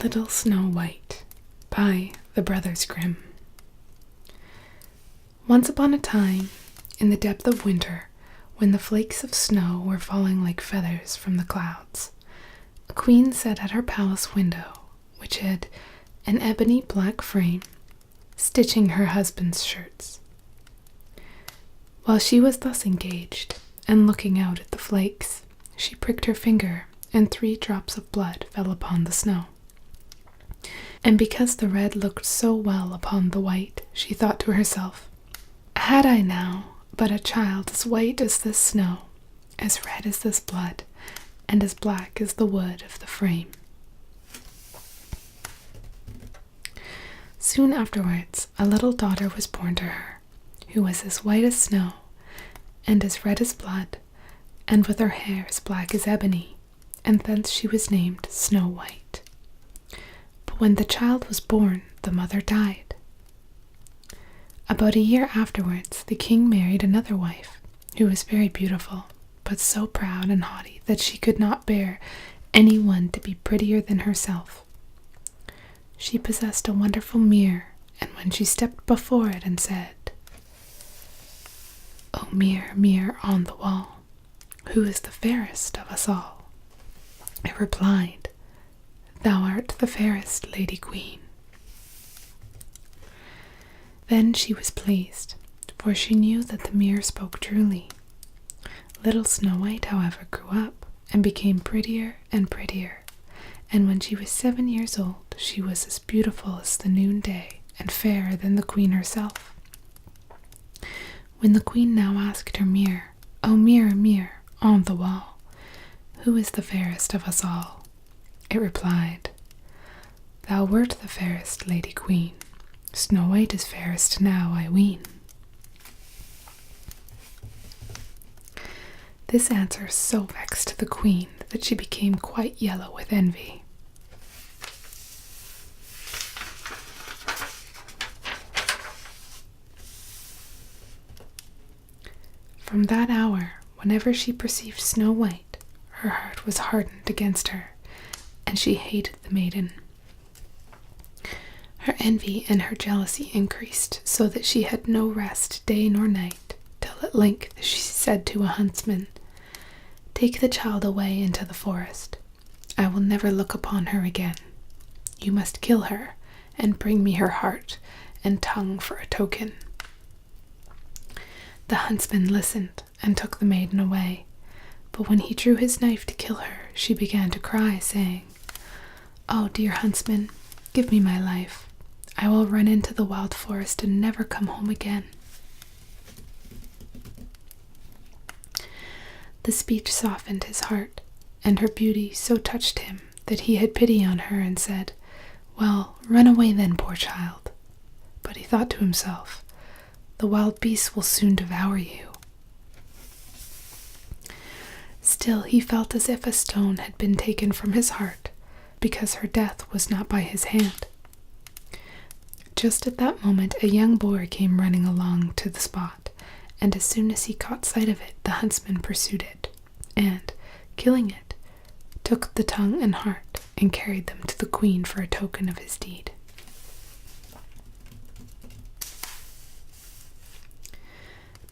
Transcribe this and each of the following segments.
Little Snow White by the Brothers Grimm. Once upon a time, in the depth of winter, when the flakes of snow were falling like feathers from the clouds, a queen sat at her palace window, which had an ebony black frame, stitching her husband's shirts. While she was thus engaged, and looking out at the flakes, she pricked her finger, and 3 drops of blood fell upon the snow. And because the red looked so well upon the white, she thought to herself, "Had I now but a child as white as this snow, as red as this blood, and as black as the wood of the frame." Soon afterwards, a little daughter was born to her, who was as white as snow, and as red as blood, and with her hair as black as ebony, and thence she was named Snow White. But when the child was born, the mother died. About a year afterwards, the king married another wife, who was very beautiful, but so proud and haughty that she could not bear any one to be prettier than herself. She possessed a wonderful mirror, and when she stepped before it and said, "O mirror, mirror on the wall, who is the fairest of us all?" it replied, "Thou art the fairest, Lady Queen." Then she was pleased, for she knew that the mirror spoke truly. Little Snow White, however, grew up and became prettier and prettier, and when she was 7 years old, she was as beautiful as the noonday and fairer than the queen herself. When the queen now asked her mirror, "O mirror, mirror on the wall, who is the fairest of us all?" it replied, "Thou wert the fairest, Lady Queen. Snow White is fairest now, I ween." This answer so vexed the queen that she became quite yellow with envy. From that hour, whenever she perceived Snow White, her heart was hardened against her, and she hated the maiden. Her envy and her jealousy increased, so that she had no rest day nor night, till at length she said to a huntsman, "Take the child away into the forest. I will never look upon her again. You must kill her, and bring me her heart and tongue for a token." The huntsman listened and took the maiden away, but when he drew his knife to kill her, she began to cry, saying, "Oh, dear huntsman, give me my life. I will run into the wild forest and never come home again." The speech softened his heart, and her beauty so touched him that he had pity on her and said, "Well, run away then, poor child." But he thought to himself, "The wild beasts will soon devour you." Still, he felt as if a stone had been taken from his heart, because her death was not by his hand. Just at that moment, a young boar came running along to the spot, and as soon as he caught sight of it, the huntsman pursued it, and, killing it, took the tongue and heart and carried them to the queen for a token of his deed.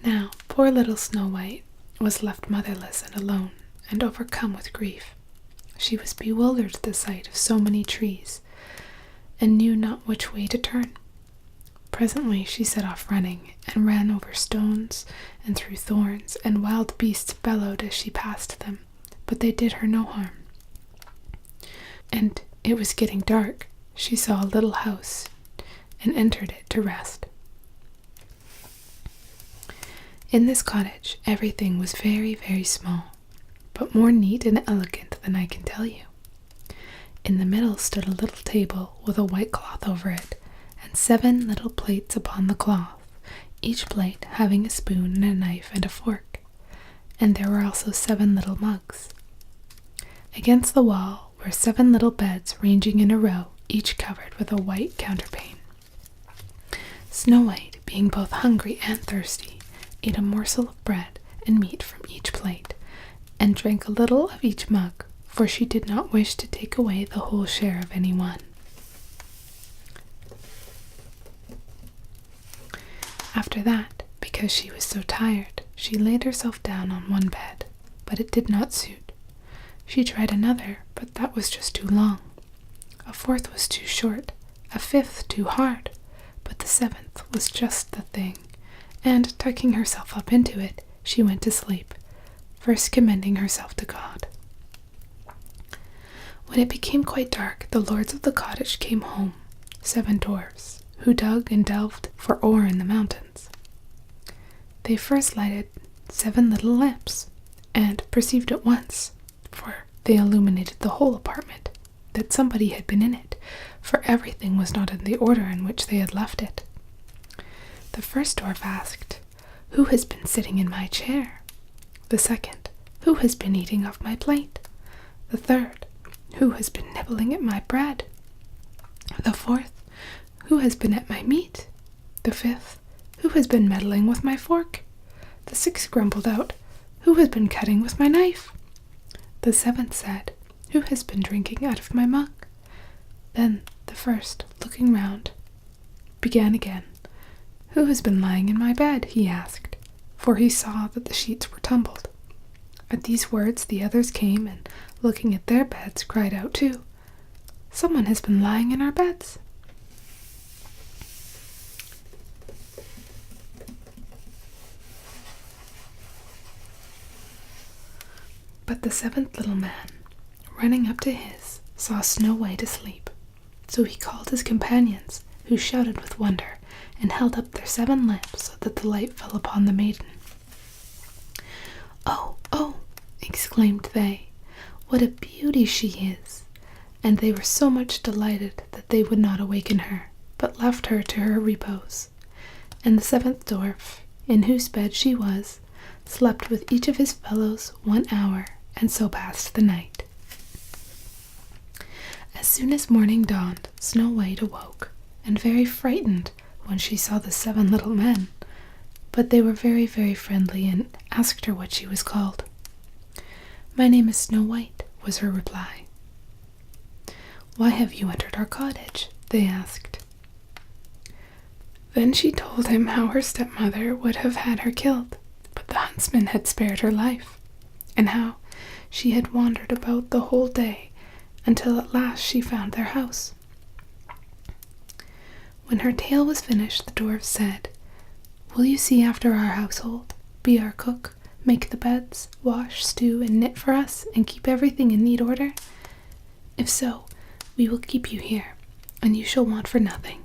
Now, poor little Snow White was left motherless and alone, and overcome with grief. She was bewildered at the sight of so many trees, and knew not which way to turn. Presently she set off running, and ran over stones and through thorns, and wild beasts bellowed as she passed them, but they did her no harm. And it was getting dark. She saw a little house, and entered it to rest. In this cottage, everything was very, very small, but more neat and elegant than I can tell you. In the middle stood a little table with a white cloth over it, and 7 little plates upon the cloth, each plate having a spoon and a knife and a fork, and there were also 7 little mugs. Against the wall were 7 little beds ranging in a row, each covered with a white counterpane. Snow White, being both hungry and thirsty, ate a morsel of bread and meat from each plate, and drank a little of each mug, for she did not wish to take away the whole share of any one. After that, because she was so tired, she laid herself down on one bed, but it did not suit. She tried another, but that was just too long. A fourth was too short, a fifth too hard, but the seventh was just the thing, and tucking herself up into it, she went to sleep, first commending herself to God. When it became quite dark, the lords of the cottage came home, 7 dwarfs, who dug and delved for ore in the mountains. They first lighted 7 little lamps, and perceived at once, for they illuminated the whole apartment, that somebody had been in it, for everything was not in the order in which they had left it. The first dwarf asked, "Who has been sitting in my chair?" The second, "Who has been eating off my plate?" The third, "Who has been nibbling at my bread?" The fourth, "Who has been at my meat?" The fifth, "Who has been meddling with my fork?" The sixth grumbled out, "Who has been cutting with my knife?" The seventh said, "Who has been drinking out of my mug?" Then the first, looking round, began again. "Who has been lying in my bed?" he asked, for he saw that the sheets were tumbled. At these words the others came, and, looking at their beds, cried out too, "Someone has been lying in our beds." But the 7th little man, running up to his, saw Snow White asleep. So he called his companions, who shouted with wonder, and held up their 7 lamps so that the light fell upon the maiden. "Oh, oh!" exclaimed they, "what a beauty she is!" And they were so much delighted that they would not awaken her, but left her to her repose. And the 7th dwarf, in whose bed she was, slept with each of his fellows 1 hour, and so passed the night. As soon as morning dawned, Snow White awoke, and very frightened when she saw the 7 little men, but they were very, very friendly and asked her what she was called. "My name is Snow White," was her reply. "Why have you entered our cottage?" they asked. Then she told him how her stepmother would have had her killed, but the huntsman had spared her life, and how she had wandered about the whole day until at last she found their house. When her tale was finished, the dwarf said, "Will you see after our household, be our cook, make the beds, wash, stew, and knit for us, and keep everything in neat order? If so, we will keep you here, and you shall want for nothing."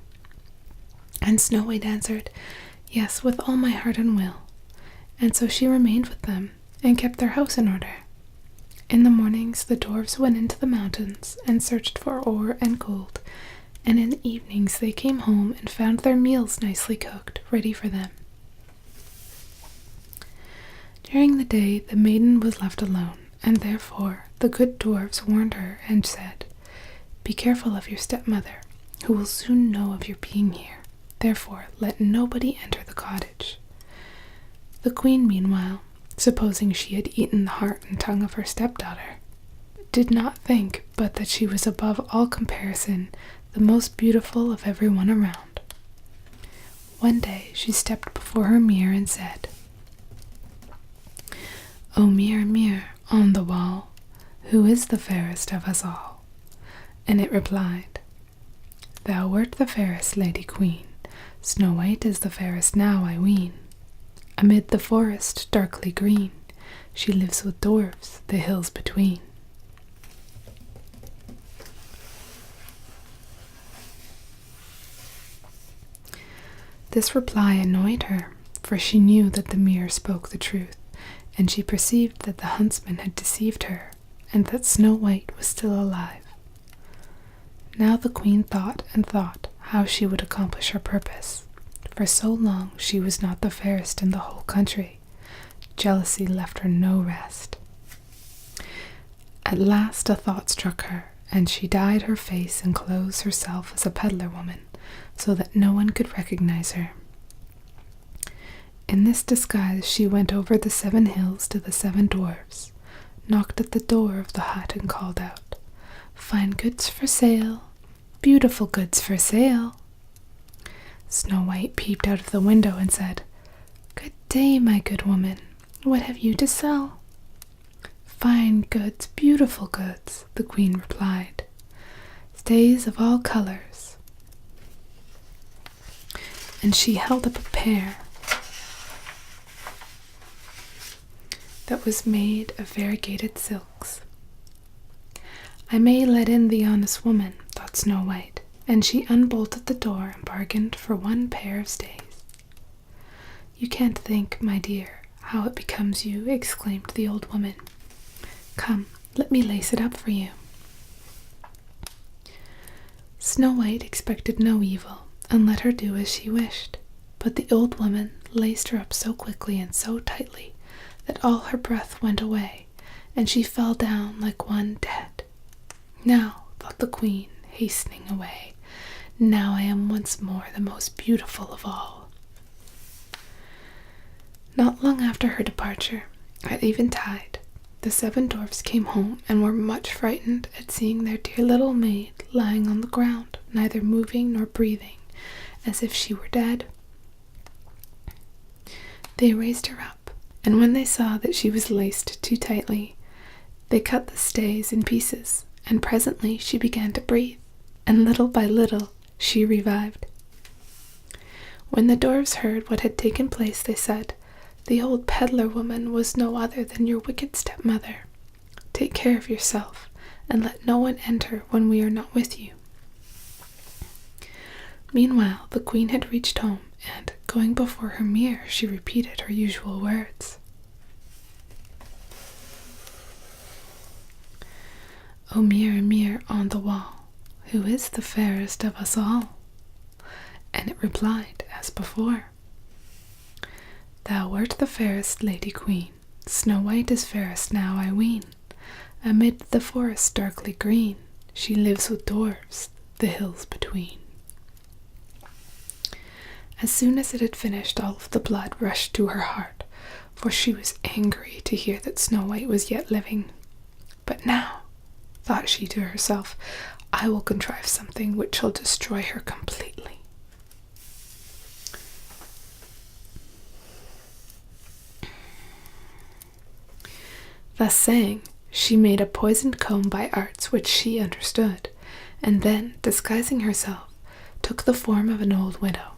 And Snow White answered, "Yes, with all my heart and will." And so she remained with them, and kept their house in order. In the mornings the dwarfs went into the mountains, and searched for ore and gold, and in the evenings they came home and found their meals nicely cooked, ready for them. During the day the maiden was left alone, and therefore the good dwarfs warned her and said, "Be careful of your stepmother, who will soon know of your being here. Therefore let nobody enter the cottage." The queen, meanwhile, supposing she had eaten the heart and tongue of her stepdaughter, did not think but that she was above all comparison the most beautiful of everyone around. One day she stepped before her mirror and said, "O mirror, mirror on the wall, who is the fairest of us all?" And it replied, "Thou wert the fairest, Lady Queen. Snow White is the fairest now, I ween. Amid the forest darkly green, she lives with dwarfs, the hills between." This reply annoyed her, for she knew that the mirror spoke the truth, and she perceived that the huntsman had deceived her, and that Snow White was still alive. Now the queen thought and thought how she would accomplish her purpose. For so long she was not the fairest in the whole country. Jealousy left her no rest. At last a thought struck her, and she dyed her face and clothes herself as a peddler woman, so that no one could recognize her. In this disguise she went over the 7 hills to the 7 dwarfs. knocked at the door of the hut and called out, "Fine goods for sale, beautiful goods for sale." Snow White peeped out of the window and said, "Good day, my good woman. What have you to sell?" "Fine goods, beautiful goods," the queen replied. "Stays of all colors." And she held up a pair that was made of variegated silks. "I may let in the honest woman," thought Snow White, and she unbolted the door and bargained for one pair of stays. "You can't think, my dear, how it becomes you," exclaimed the old woman. "Come, let me lace it up for you." Snow White expected no evil, and let her do as she wished, but the old woman laced her up so quickly and so tightly that all her breath went away, and she fell down like one dead. "Now," thought the queen, hastening away, "now I am once more the most beautiful of all." Not long after her departure, at eventide, the 7 dwarfs came home and were much frightened at seeing their dear little maid lying on the ground, neither moving nor breathing, as if she were dead. They raised her up, and when they saw that she was laced too tightly, they cut the stays in pieces, and presently she began to breathe, and little by little she revived. When the dwarfs heard what had taken place, they said, "The old peddler woman was no other than your wicked stepmother. Take care of yourself, and let no one enter when we are not with you." Meanwhile, the queen had reached home, and, going before her mirror, she repeated her usual words. "O mirror, mirror on the wall, who is the fairest of us all?" And it replied as before, "Thou wert the fairest, Lady Queen. Snow White is fairest now, I ween. Amid the forest darkly green, she lives with dwarfs, the hills between." As soon as it had finished, all of the blood rushed to her heart, for she was angry to hear that Snow White was yet living. "But now," thought she to herself, "I will contrive something which shall destroy her completely." Thus saying, she made a poisoned comb by arts which she understood, and then, disguising herself, took the form of an old widow.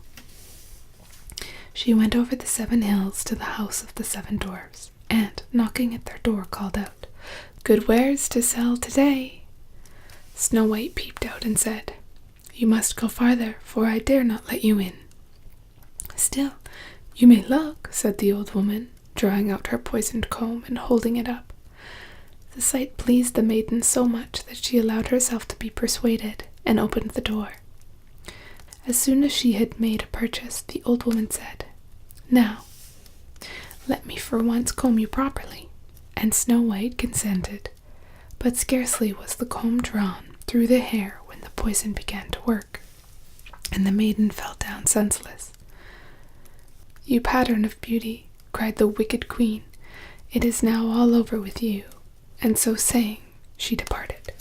She went over the 7 hills to the house of the 7 dwarfs, and, knocking at their door, called out, "Good wares to sell today." Snow White peeped out and said, "You must go farther, for I dare not let you in." "Still, you may look," said the old woman, drawing out her poisoned comb and holding it up. The sight pleased the maiden so much that she allowed herself to be persuaded, and opened the door. As soon as she had made a purchase, the old woman said, "Now, let me for once comb you properly," and Snow White consented. But scarcely was the comb drawn through the hair when the poison began to work, and the maiden fell down senseless. "You pattern of beauty," cried the wicked queen, "it is now all over with you," and so saying, she departed.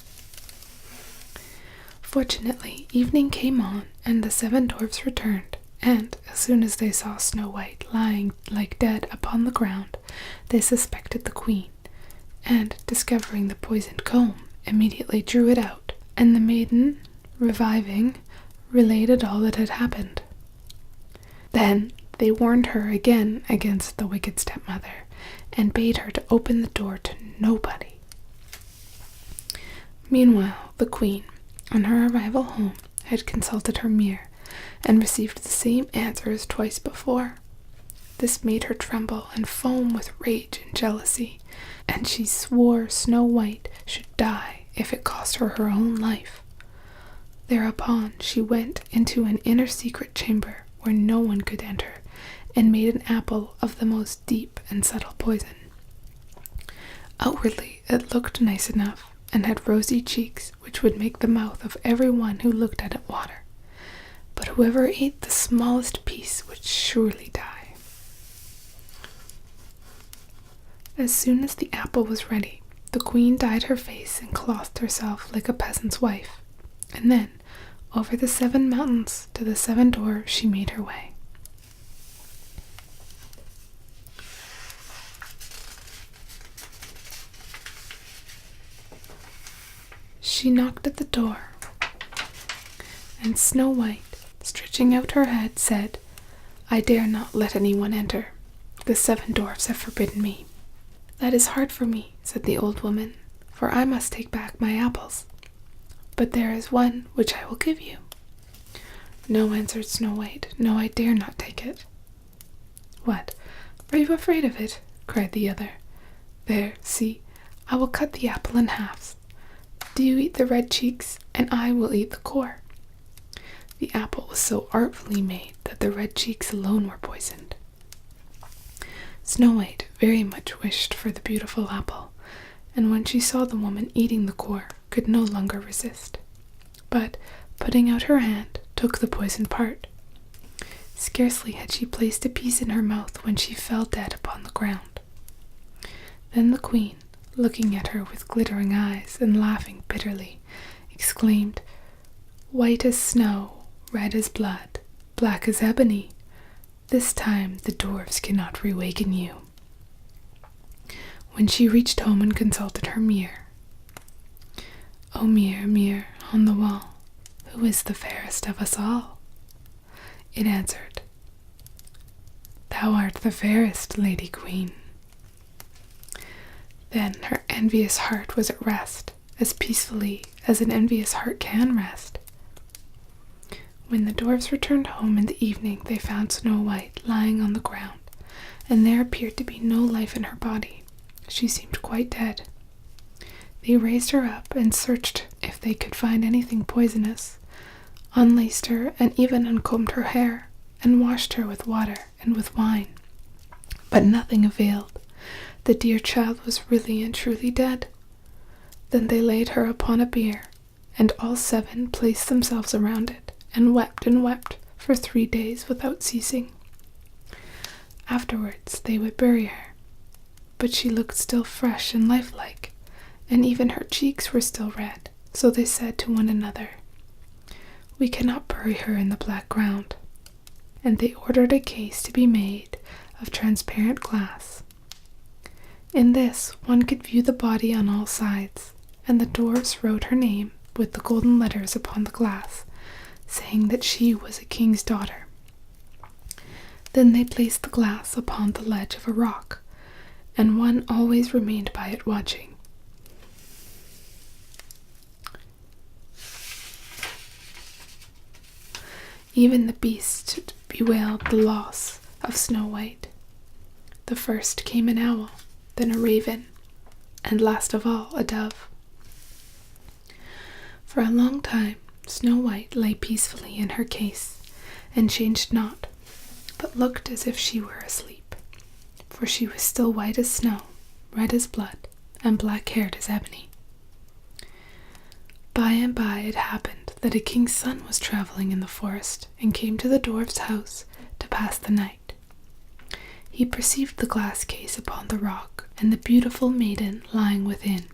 Fortunately, evening came on, and the 7 dwarfs returned, and as soon as they saw Snow White lying like dead upon the ground, they suspected the queen, and, discovering the poisoned comb, immediately drew it out, and the maiden, reviving, related all that had happened. Then they warned her again against the wicked stepmother, and bade her to open the door to nobody. Meanwhile, the queen, on her arrival home, had consulted her mirror, and received the same answer as twice before. This made her tremble and foam with rage and jealousy, and she swore Snow White should die if it cost her her own life. Thereupon she went into an inner secret chamber where no one could enter, and made an apple of the most deep and subtle poison. Outwardly it looked nice enough, and had rosy cheeks which would make the mouth of every one who looked at it water, but whoever ate the smallest piece would surely die. As soon as the apple was ready, The queen dyed her face and clothed herself like a peasant's wife, and then, over the 7 mountains to the 7 dwarves she made her way. She knocked at the door, and Snow White, stretching out her head, said, "I dare not let anyone enter. The 7 dwarfs have forbidden me." "That is hard for me," said the old woman, "for I must take back my apples. But there is one which I will give you." "No," answered Snow White, "no, I dare not take it." "What, are you afraid of it?" cried the other. "There, see, I will cut the apple in halves. Do you eat the red cheeks, and I will eat the core." The apple was so artfully made that the red cheeks alone were poisoned. Snow White very much wished for the beautiful apple, and when she saw the woman eating the core, could no longer resist, but, putting out her hand, took the poisoned part. Scarcely had she placed a piece in her mouth when she fell dead upon the ground. Then the queen, looking at her with glittering eyes and laughing bitterly, exclaimed, "White as snow, red as blood, black as ebony, this time the dwarves cannot rewaken you." When she reached home and consulted her mirror, "O mirror, mirror on the wall, who is the fairest of us all?" it answered, "Thou art the fairest, Lady Queen." Then her envious heart was at rest, as peacefully as an envious heart can rest. When the dwarfs returned home in the evening, they found Snow White lying on the ground, and there appeared to be no life in her body. She seemed quite dead. They raised her up and searched if they could find anything poisonous, unlaced her and even uncombed her hair, and washed her with water and with wine. But nothing availed. The dear child was really and truly dead. Then they laid her upon a bier, and all 7 placed themselves around it, and wept for 3 days without ceasing. Afterwards they would bury her, but she looked still fresh and lifelike, and even her cheeks were still red, so they said to one another, "We cannot bury her in the black ground." And they ordered a case to be made of transparent glass. In this one could view the body on all sides, and the dwarfs wrote her name with the golden letters upon the glass, saying that she was a king's daughter. Then they placed the glass upon the ledge of a rock, and one always remained by it watching. Even the beasts bewailed the loss of Snow White. The first came an owl, then a raven, and last of all a dove. For a long time Snow White lay peacefully in her case, and changed not, but looked as if she were asleep, for she was still white as snow, red as blood, and black-haired as ebony. By and by it happened that a king's son was traveling in the forest, and came to the dwarf's house to pass the night. He perceived the glass case upon the rock, and the beautiful maiden lying within,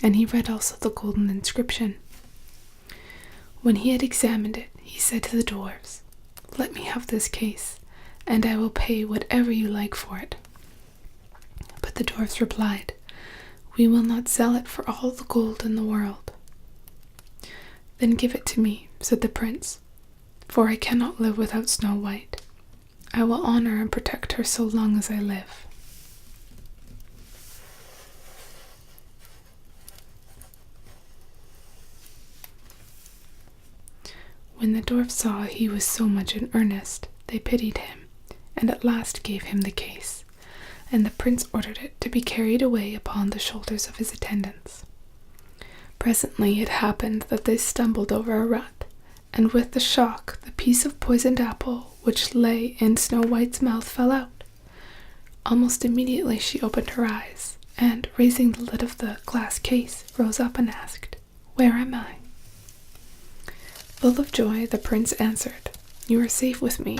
and he read also the golden inscription. When he had examined it, he said to the dwarfs, "Let me have this case, and I will pay whatever you like for it." But the dwarfs replied, "We will not sell it for all the gold in the world." "Then give it to me," said the prince, "for I cannot live without Snow White. I will honor and protect her so long as I live." When the dwarfs saw he was so much in earnest, they pitied him, and at last gave him the case, and the prince ordered it to be carried away upon the shoulders of his attendants. Presently it happened that they stumbled over a rut, and with the shock the piece of poisoned apple which lay in Snow White's mouth fell out. Almost immediately she opened her eyes, and, raising the lid of the glass case, rose up and asked, "Where am I?" Full of joy, the prince answered, "You are safe with me,"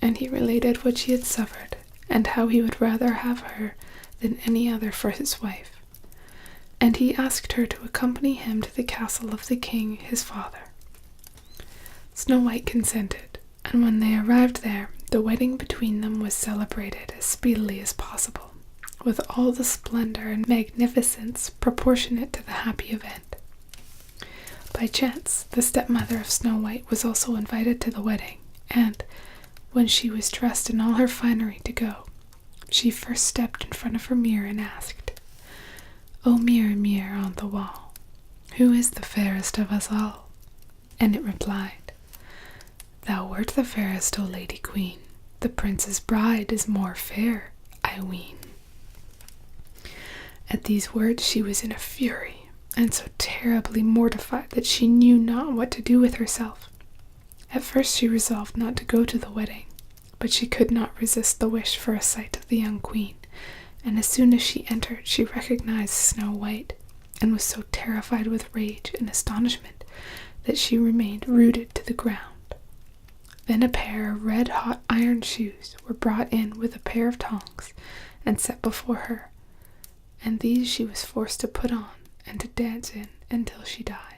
and he related what she had suffered, and how he would rather have her than any other for his wife. and he asked her to accompany him to the castle of the king, his father. Snow White consented, and when they arrived there, the wedding between them was celebrated as speedily as possible, with all the splendor and magnificence proportionate to the happy event. By chance, the stepmother of Snow White was also invited to the wedding, and, when she was dressed in all her finery to go, she first stepped in front of her mirror and asked, "O mirror, mirror on the wall, who is the fairest of us all?" And it replied, "Thou wert the fairest, O Lady Queen. The prince's bride is more fair, I ween." At these words she was in a fury, and so terribly mortified that she knew not what to do with herself. At first she resolved not to go to the wedding, but she could not resist the wish for a sight of the young queen, and as soon as she entered she recognized Snow White, and was so terrified with rage and astonishment that she remained rooted to the ground. Then a pair of red-hot iron shoes were brought in with a pair of tongs and set before her, and these she was forced to put on and to dance in until she died.